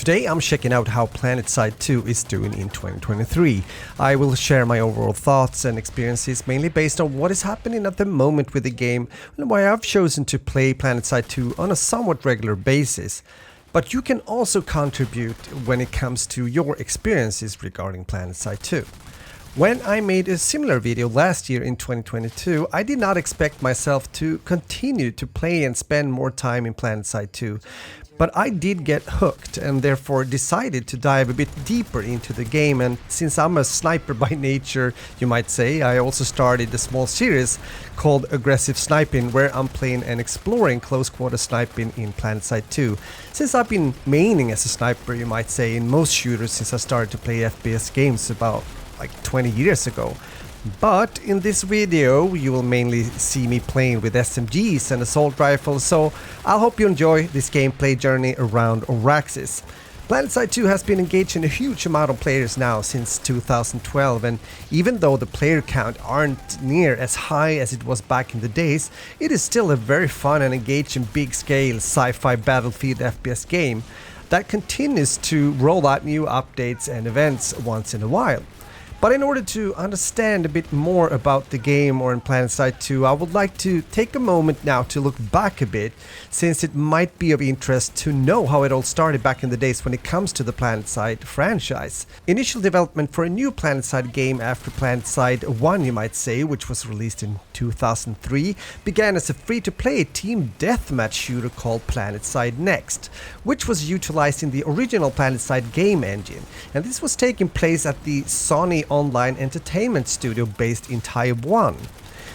Today I'm checking out how Planetside 2 is doing in 2023. I will share my overall thoughts and experiences mainly based on what is happening at the moment with the game and why I've chosen to play Planetside 2 on a somewhat regular basis. But you can also contribute when it comes to your experiences regarding Planetside 2. When I made a similar video last year in 2022, I did not expect myself to continue to play and spend more time in Planetside 2. But I did get hooked and therefore decided to dive a bit deeper into the game, and since I'm a sniper by nature, you might say, I also started a small series called Aggressive Sniping where I'm playing and exploring close quarter sniping in Planetside 2. Since I've been maining as a sniper, you might say, in most shooters since I started to play FPS games about like 20 years ago. But in this video you will mainly see me playing with SMGs and assault rifles, so I hope you enjoy this gameplay journey around ADRESS. Planetside 2 has been engaged in a huge amount of players now since 2012, and even though the player count aren't near as high as it was back in the days, it is still a very fun and engaging big scale sci-fi battlefield FPS game that continues to roll out new updates and events once in a while. But in order to understand a bit more about the game or in Planetside 2, I would like to take a moment now to look back a bit, since it might be of interest to know how it all started back in the days when it comes to the Planetside franchise. Initial development for a new Planetside game after Planetside 1, you might say, which was released in 2003, began as a free-to-play team deathmatch shooter called Planetside Next, which was utilizing the original Planetside game engine, and this was taking place at the Sony online entertainment studio based in Taiwan.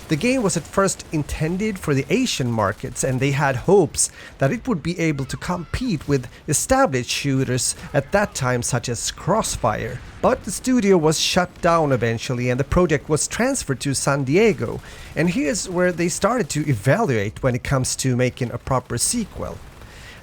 The game was at first intended for the Asian markets, and they had hopes that it would be able to compete with established shooters at that time such as Crossfire. But the studio was shut down eventually and the project was transferred to San Diego, and here's where they started to evaluate when it comes to making a proper sequel.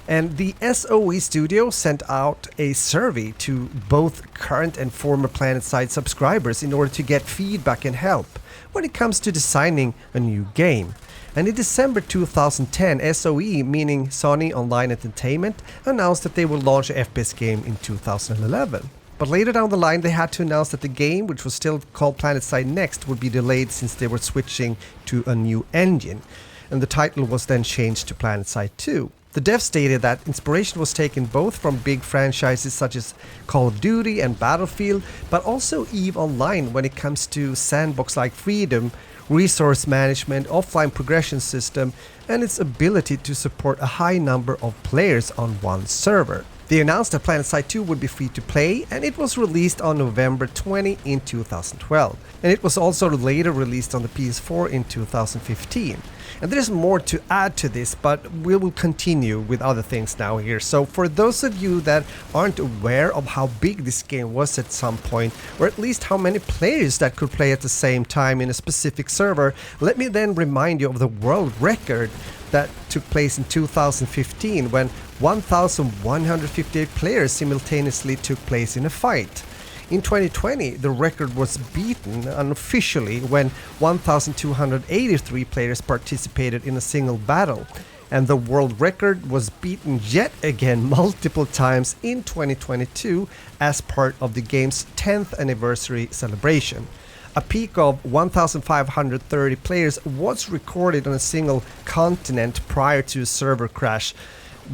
And the SOE studio sent out a survey to both current and former Planetside subscribers in order to get feedback and help when it comes to designing a new game. And in December 2010, SOE, meaning Sony Online Entertainment, announced that they will launch an FPS game in 2011. But later down the line they had to announce that the game, which was still called Planetside Next, would be delayed since they were switching to a new engine. And the title was then changed to Planetside 2. The devs stated that inspiration was taken both from big franchises such as Call of Duty and Battlefield, but also EVE Online when it comes to sandbox-like freedom, resource management, offline progression system, and its ability to support a high number of players on one server. They announced that Planetside 2 would be free to play, and it was released on November 20 in 2012. And it was also later released on the PS4 in 2015. And there's more to add to this, but we will continue with other things now here. So for those of you that aren't aware of how big this game was at some point, or at least how many players that could play at the same time in a specific server, let me then remind you of the world record that took place in 2015 when 1,158 players simultaneously took place in a fight. In 2020, the record was beaten unofficially when 1,283 players participated in a single battle. And the world record was beaten yet again multiple times in 2022 as part of the game's 10th anniversary celebration. A peak of 1,530 players was recorded on a single continent prior to a server crash,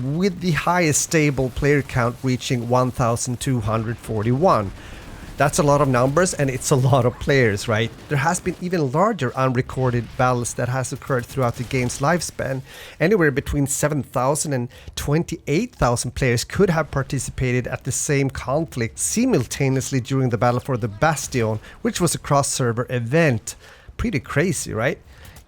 with the highest stable player count reaching 1,241. That's a lot of numbers and it's a lot of players, right? There has been even larger unrecorded battles that has occurred throughout the game's lifespan. Anywhere between 7,000 and 28,000 players could have participated at the same conflict simultaneously during the battle for the Bastion, which was a cross-server event. Pretty crazy, right?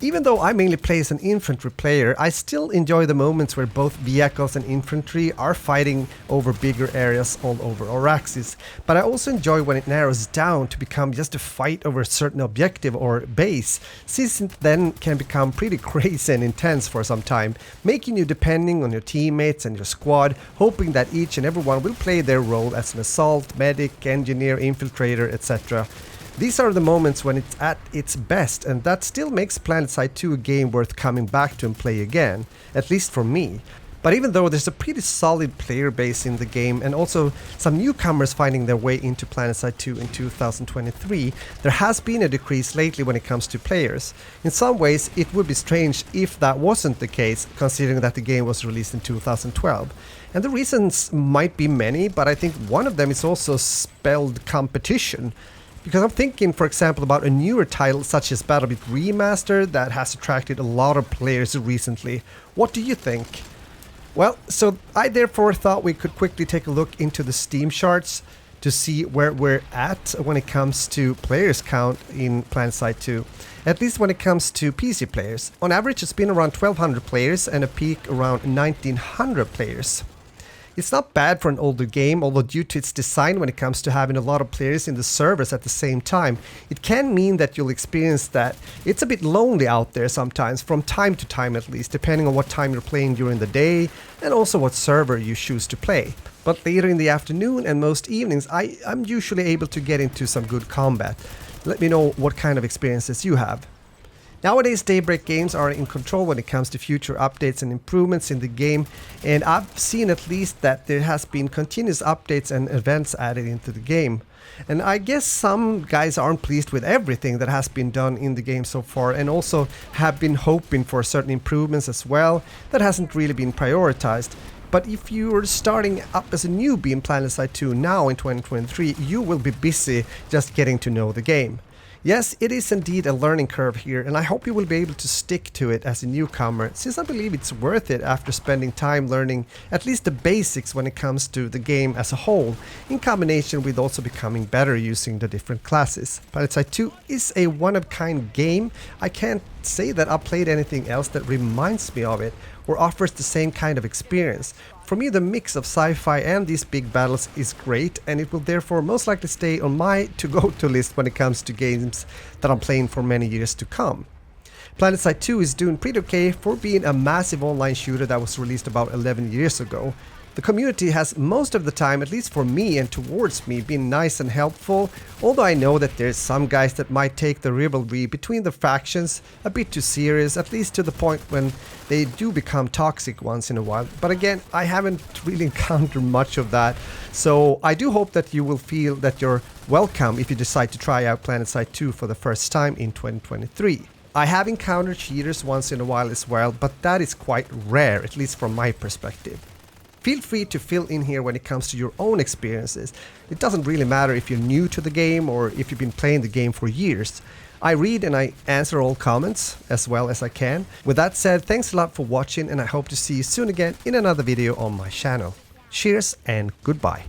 Even though I mainly play as an infantry player, I still enjoy the moments where both vehicles and infantry are fighting over bigger areas all over ADRESS. But I also enjoy when it narrows down to become just a fight over a certain objective or base, since it then can become pretty crazy and intense for some time, making you depending on your teammates and your squad, hoping that each and everyone will play their role as an assault, medic, engineer, infiltrator, etc. These are the moments when it's at its best, and that still makes Planetside 2 a game worth coming back to and play again, at least for me. But even though there's a pretty solid player base in the game and also some newcomers finding their way into Planetside 2 in 2023, there has been a decrease lately when it comes to players. In some ways, it would be strange if that wasn't the case, considering that the game was released in 2012. And the reasons might be many, but I think one of them is also spelled competition. Because I'm thinking, for example, about a newer title such as BattleBit Remastered that has attracted a lot of players recently. What do you think? Well, so I therefore thought we could quickly take a look into the Steam charts to see where we're at when it comes to players count in Planetside 2. At least when it comes to PC players. On average, it's been around 1200 players and a peak around 1900 players. It's not bad for an older game, although due to its design when it comes to having a lot of players in the servers at the same time, it can mean that you'll experience that it's a bit lonely out there sometimes, from time to time at least, depending on what time you're playing during the day and also what server you choose to play. But later in the afternoon and most evenings, I'm usually able to get into some good combat. Let me know what kind of experiences you have. Nowadays, Daybreak Games are in control when it comes to future updates and improvements in the game, and I've seen at least that there has been continuous updates and events added into the game. And I guess some guys aren't pleased with everything that has been done in the game so far, and also have been hoping for certain improvements as well that hasn't really been prioritized. But if you're starting up as a newbie in Planetside 2 now in 2023, you will be busy just getting to know the game. Yes, it is indeed a learning curve here, and I hope you will be able to stick to it as a newcomer, since I believe it's worth it after spending time learning at least the basics when it comes to the game as a whole, in combination with also becoming better using the different classes. Planetside 2 is a one-of-a-kind game. I can't say that I've played anything else that reminds me of it or offers the same kind of experience. For me, the mix of sci-fi and these big battles is great, and it will therefore most likely stay on my to-go-to list when it comes to games that I'm playing for many years to come. Planetside 2 is doing pretty okay for being a massive online shooter that was released about 11 years ago. The community has most of the time, at least for me and towards me, been nice and helpful, although I know that there's some guys that might take the rivalry between the factions a bit too serious, at least to the point when they do become toxic once in a while. But again, I haven't really encountered much of that, so I do hope that you will feel that you're welcome if you decide to try out Planetside 2 for the first time in 2023. I have encountered cheaters once in a while as well, but that is quite rare, at least from my perspective. Feel free to fill in here when it comes to your own experiences. It doesn't really matter if you're new to the game or if you've been playing the game for years. I read and I answer all comments as well as I can. With that said, thanks a lot for watching, and I hope to see you soon again in another video on my channel. Cheers and goodbye.